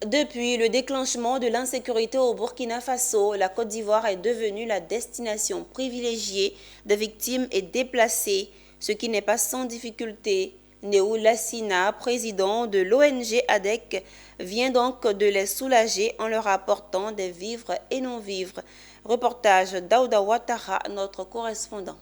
Depuis le déclenchement de l'insécurité au Burkina Faso, la Côte d'Ivoire est devenue la destination privilégiée des victimes et déplacées, ce qui n'est pas sans difficulté. Néo Lassina, président de l'ONG ADEC, vient donc de les soulager en leur apportant des vivres et non-vivres. Reportage d'Aouda Ouattara, notre correspondant.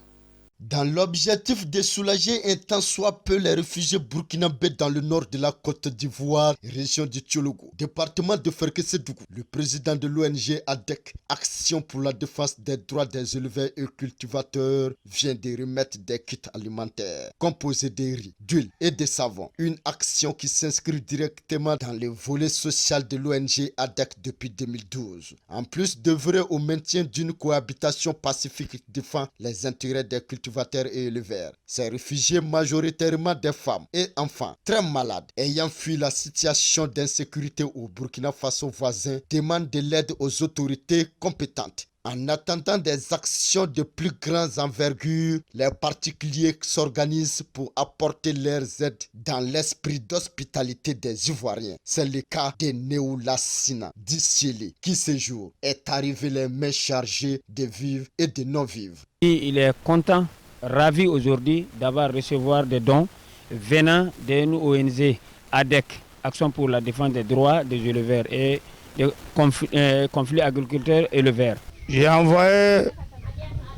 Dans l'objectif de soulager un tant soit peu les réfugiés burkinabés dans le nord de la Côte d'Ivoire, région de Tiologo, département de Ferkessédougou, le président de l'ONG ADEC, Action pour la défense des droits des éleveurs et cultivateurs, vient de remettre des kits alimentaires composés de riz, d'huile et de savon. Une action qui s'inscrit directement dans le volet social de l'ONG ADEC depuis 2012. En plus d'œuvrer au maintien d'une cohabitation pacifique qui défend les intérêts des cultivateurs et éleveurs. Ces réfugiés, majoritairement des femmes et enfants très malades, ayant fui la situation d'insécurité au Burkina Faso voisin, demandent de l'aide aux autorités compétentes. En attendant des actions de plus grande envergure, les particuliers s'organisent pour apporter leurs aides dans l'esprit d'hospitalité des Ivoiriens. C'est le cas de Néo Lassina d'Issiélé, qui ce jour est arrivé les mains chargées de vivres et de non-vivres. Il est content, ravi aujourd'hui d'avoir recevoir des dons venant d'une ONG ADEC, Action pour la défense des droits des éleveurs et des conflits agriculteurs-éleveurs. J'ai envoyé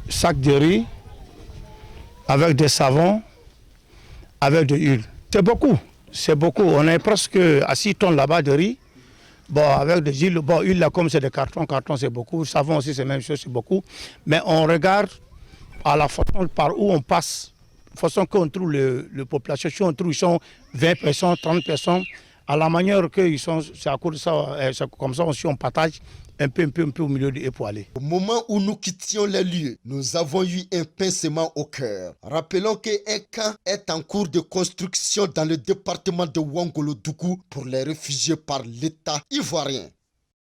sac de riz avec des savons, avec de l'huile. C'est beaucoup. On est presque à 6 tonnes là-bas de riz. Bon, avec des huiles, bon, huile là comme c'est des cartons c'est beaucoup. Savon aussi c'est la même chose, c'est beaucoup. Mais on regarde à la façon par où on passe, la façon qu'on trouve la population, si on trouve ils sont 20 personnes, 30 personnes, à la manière qu'ils sont, c'est à cause de ça, c'est comme ça aussi on partage un peu au milieu des époilés. Au moment où nous quittions les lieux, nous avons eu un pincement au cœur. Rappelons qu'un camp est en cours de construction dans le département de Ouangolo-Dougou pour les réfugiés par l'État ivoirien.